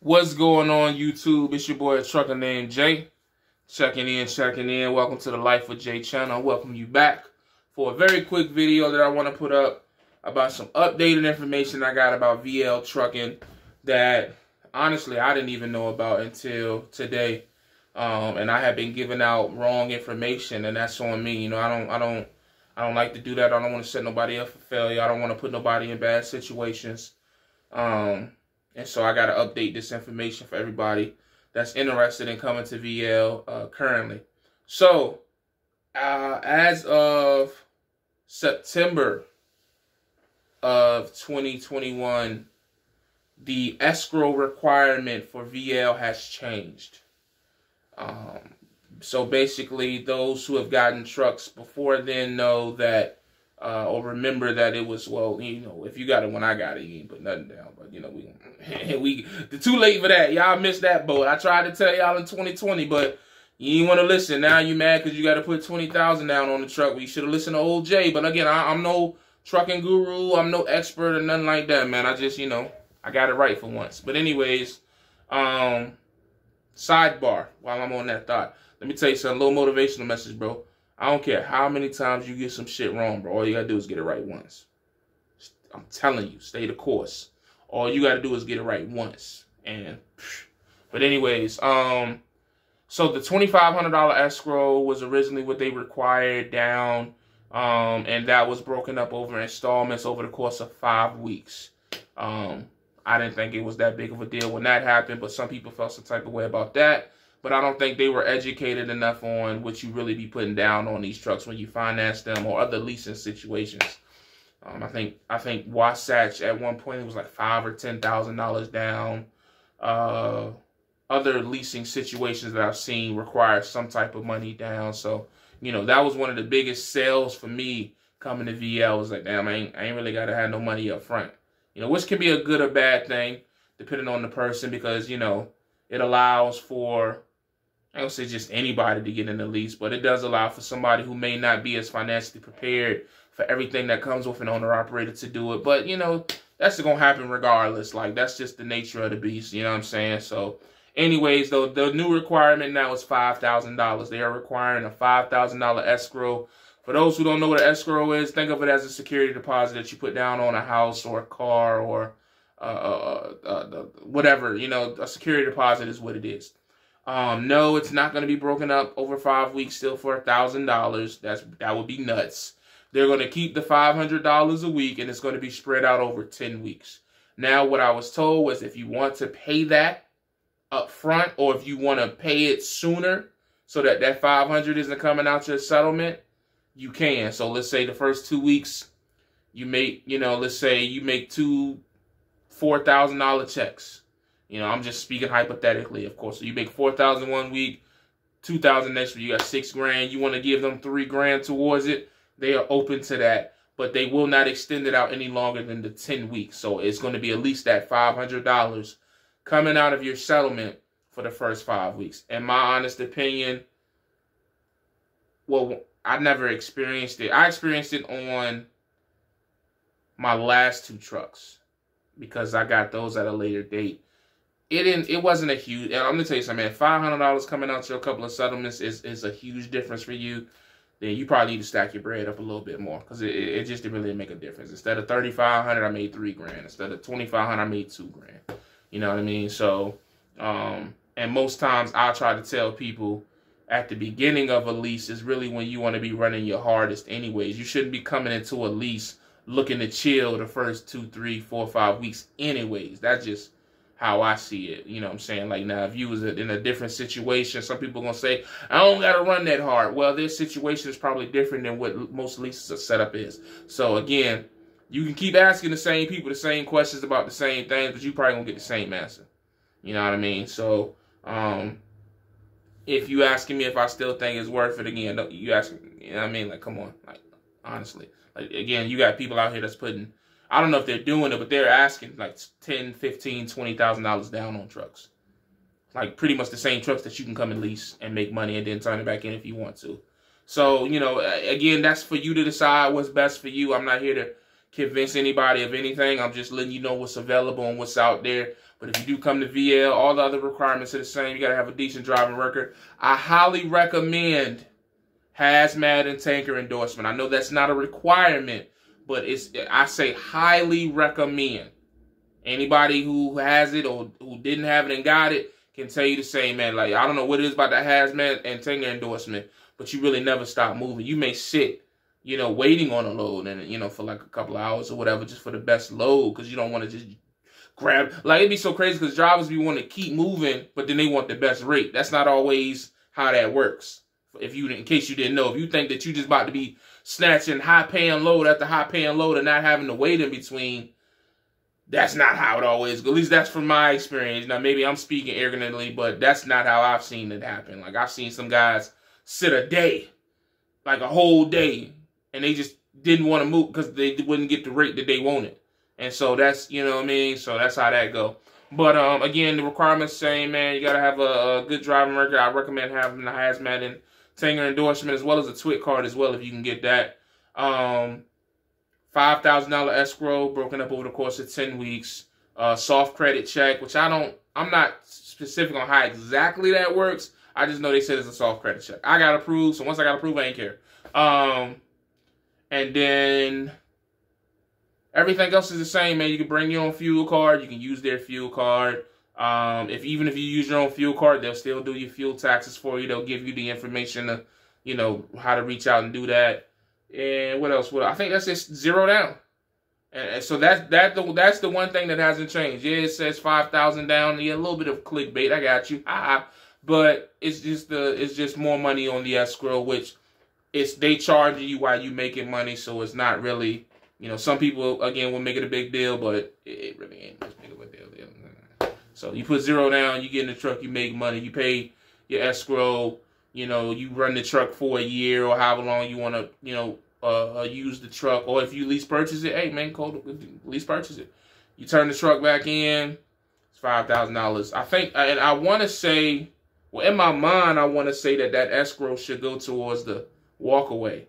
What's going on, YouTube? It's your boy, ATruckerNamedJay. Checking in. Welcome to the Life with Jay channel. I welcome you back for a very quick video that I want to put up about some updated information I got about VL trucking that, honestly, I didn't even know about until today. And I have been giving out wrong information, and that's on me. You know, I don't like to do that. I don't want to set nobody up for failure. I don't want to put nobody in bad situations. And so I got to update this information for everybody that's interested in coming to VL currently. So, as of September of 2021, the escrow requirement for VL has changed. So basically, those who have gotten trucks before then know that, or remember that it was, well, you know, if you got it when I got it, you ain't put nothing down. But, you know, we too late for that. Y'all missed that boat. I tried to tell y'all in 2020, but you ain't want to listen. Now you mad because you got to put $20,000 down on the truck. Well, you should have listened to old Jay. But again, I'm no trucking guru. I'm no expert or nothing like that, man. I just, you know, I got it right for once. But anyways, sidebar while I'm on that thought. Let me tell you something, a little motivational message, bro. I don't care how many times you get some shit wrong, bro. All you gotta do is get it right once. I'm telling you, stay the course. All you gotta do is get it right once. But anyways, so the $2,500 escrow was originally what they required down, and that was broken up over installments over the course of 5 weeks. I didn't think it was that big of a deal when that happened, but some people felt some type of way about that. But I don't think they were educated enough on what you really be putting down on these trucks when you finance them or other leasing situations. I think Wasatch at one point it was like $5,000 or $10,000 down. Other leasing situations that I've seen require some type of money down. So, you know, that was one of the biggest sales for me coming to VL. Was like, damn, I ain't really got to have no money up front. You know, which can be a good or bad thing depending on the person, because, you know, it allows for, I don't say just anybody to get in the lease, but it does allow for somebody who may not be as financially prepared for everything that comes with an owner-operator to do it. But, you know, that's going to happen regardless. Like, that's just the nature of the beast, you know what I'm saying? So, anyways, though, the new requirement now is $5,000. They are requiring a $5,000 escrow. For those who don't know what an escrow is, think of it as a security deposit that you put down on a house or a car or whatever. You know, a security deposit is what it is. No, it's not going to be broken up over 5 weeks still for $1,000. That would be nuts. They're going to keep the $500 a week, and it's going to be spread out over 10 weeks. Now, what I was told was if you want to pay that up front, or if you want to pay it sooner so that that $500 isn't coming out your settlement, you can. So let's say the first 2 weeks you make, you know, let's say you make two $4,000 checks. You know, I'm just speaking hypothetically, of course. So you make $4,000 1 week, $2,000 next week. You got $6,000. You want to give them $3,000 towards it. They are open to that, but they will not extend it out any longer than the 10 weeks. So it's going to be at least that $500 coming out of your settlement for the first 5 weeks. In my honest opinion, well, I never experienced it. I experienced it on my last 2 trucks because I got those at a later date. It wasn't a huge, and I'm going to tell you something, man, $500 coming out to a couple of settlements is a huge difference for you. Then you probably need to stack your bread up a little bit more, because it just didn't really make a difference. Instead of $3,500, I made $3,000. Instead of $2,500, I made $2,000. You know what I mean? So, and most times I'll try to tell people at the beginning of a lease is really when you want to be running your hardest anyways. You shouldn't be coming into a lease looking to chill the first 2, 3, 4, 5 weeks anyways. That's just how I see it. You know what I'm saying? Like, now, if you was in a different situation, some people are going to say, I don't got to run that hard. Well, their situation is probably different than what most leases setup is. So, again, you can keep asking the same people the same questions about the same things, but you probably going to get the same answer. You know what I mean? So, if you asking me if I still think it's worth it, again, you asking, you know what I mean? Like, come on. Like, honestly. Like, again, you got people out here that's putting, I don't know if they're doing it, but they're asking like $10,000, $15,000, $20,000 down on trucks. Like, pretty much the same trucks that you can come and lease and make money and then turn it back in if you want to. So, you know, again, that's for you to decide what's best for you. I'm not here to convince anybody of anything. I'm just letting you know what's available and what's out there. But if you do come to VL, all the other requirements are the same. You got to have a decent driving record. I highly recommend hazmat and tanker endorsement. I know that's not a requirement, but I say highly recommend. Anybody who has it or who didn't have it and got it can tell you the same, man. Like, I don't know what it is about the hazmat and tanker endorsement, but you really never stop moving. You may sit, you know, waiting on a load and, you know, for like a couple of hours or whatever, just for the best load, because you don't want to just grab. Like, it'd be so crazy because drivers be wanting to keep moving, but then they want the best rate. That's not always how that works. In case you didn't know, if you think that you just about to be snatching high-paying load after high-paying load and not having to wait in between, that's not how it always goes. At least that's from my experience. Now, maybe I'm speaking arrogantly, but that's not how I've seen it happen. Like, I've seen some guys sit a day, like a whole day, and they just didn't want to move because they wouldn't get the rate that they wanted. And so that's, you know what I mean? So that's how that go. But, again, the requirements same, man. You got to have a good driving record. I recommend having the hazmat and tanker endorsement as well as a TWIC card as well if you can get that. $5,000 escrow broken up over the course of 10 weeks. Soft credit check, which I'm not specific on how exactly that works. I just know they said it's a soft credit check. I got approved, so once I got approved, I ain't care. And then everything else is the same, man. You can bring your own fuel card. You can use their fuel card. Even if you use your own fuel card, they'll still do your fuel taxes for you. They'll give you the information to, you know, how to reach out and do that. And what else? Well, I think that's just $0 down. And so that's the one thing that hasn't changed. Yeah, it says 5,000 down. Yeah, a little bit of clickbait. I got you. But it's just more money on the escrow, which they charge you while you making money. So it's not really, you know, some people again will make it a big deal, but it really ain't as big of a deal. So you put $0 down, you get in the truck, you make money, you pay your escrow. You know, you run the truck for a year or however long you want to, you know, use the truck. Or if you lease purchase it, hey, man, lease purchase it. You turn the truck back in, it's $5,000. I think, and I want to say, well, in my mind, I want to say that escrow should go towards the walkaway,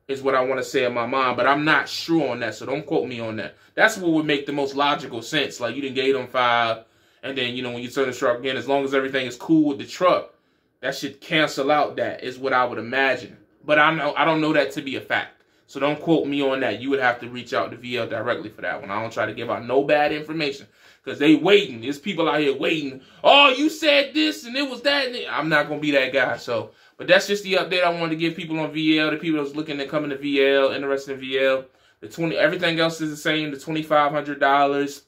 is what I want to say in my mind. But I'm not sure on that, so don't quote me on that. That's what would make the most logical sense. Like, you done gave them $5,000, and then, you know, when you turn the truck in, as long as everything is cool with the truck, that should cancel out that, is what I would imagine. But I don't know that to be a fact. So don't quote me on that. You would have to reach out to VL directly for that one. I don't try to give out no bad information. Because they waiting. There's people out here waiting. Oh, you said this and it was that. I'm not going to be that guy. So, but that's just the update I wanted to give people on VL. The people that's looking to come into VL, interested in VL. Everything else is the same. The $2,500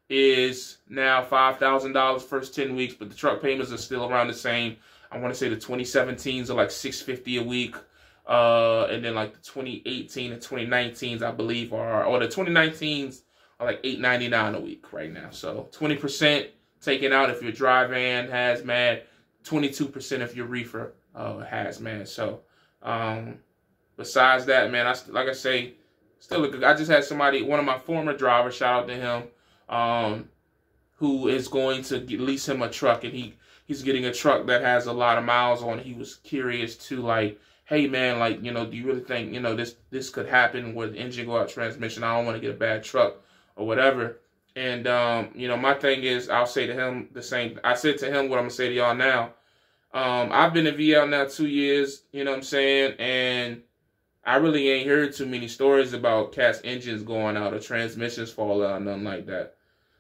is now $5,000 first 10 weeks. But the truck payments are still around the same. I want to say the 2017s are like $650 a week. And then like the 2018 and 2019s, I believe, or the 2019s are like $899 a week right now. So 20% taken out if you're dry van, hazmat, 22% if you're reefer, hazmat. So, besides that, man, like I say, still I just had somebody, one of my former drivers, shout out to him, who is going to lease him a truck, and he's getting a truck that has a lot of miles on it. He was curious to, like, hey, man, like, you know, do you really think, you know, this could happen where the engine go out transmission? I don't want to get a bad truck or whatever. And, you know, my thing is, I'll say to him the same. I said to him what I'm going to say to y'all now. I've been in VL now 2 years, you know what I'm saying? And I really ain't heard too many stories about cats engines going out or transmissions fall out, nothing like that.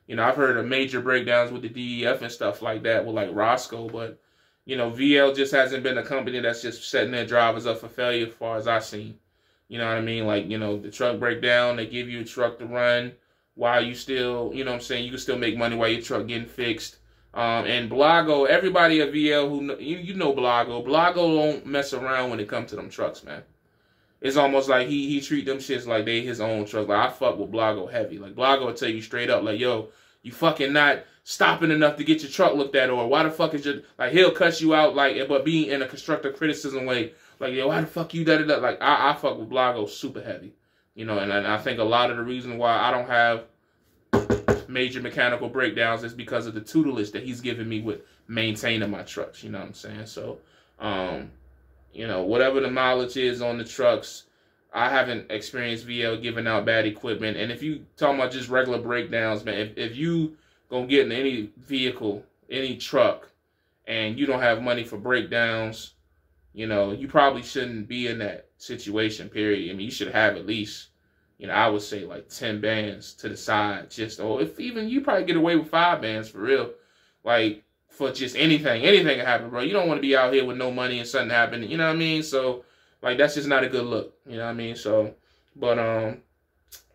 You know, I've heard of major breakdowns with the DEF and stuff like that with, like, Roscoe, but, you know, VL just hasn't been a company that's just setting their drivers up for failure as far as I've seen. You know what I mean? Like, you know, the truck breakdown, they give you a truck to run while you still, you know what I'm saying, you can still make money while your truck getting fixed. And Blago, everybody at VL who you know Blago don't mess around when it comes to them trucks, man. It's almost like he treat them shits like they his own truck. Like, I fuck with Blago heavy. Like, Blago will tell you straight up, like, yo, you fucking not stopping enough to get your truck looked at, or why the fuck is your, like, he'll cuss you out, like, but be in a constructive criticism way. Like, yo, why the fuck you da-da-da? Like, I fuck with Blago super heavy. You know, and I think a lot of the reason why I don't have major mechanical breakdowns is because of the tutelage that he's giving me with maintaining my trucks. You know what I'm saying? So, you know, whatever the mileage is on the trucks, I haven't experienced VL giving out bad equipment. And if you talking about just regular breakdowns, man, if you gonna get in any vehicle, any truck, and you don't have money for breakdowns, you know, you probably shouldn't be in that situation, period. I mean, you should have at least, you know, I would say like 10 bands to the side, just, or if even you probably get away with 5 bands for real, like for just anything can happen, bro. You don't want to be out here with no money and something happen, you know what I mean? So, like, that's just not a good look, you know what I mean? So, but,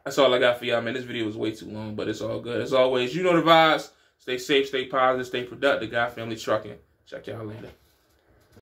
that's all I got for y'all, man. This video was way too long, but it's all good. As always, you know the vibes. Stay safe, stay positive, stay productive. God Family Trucking. Check y'all later.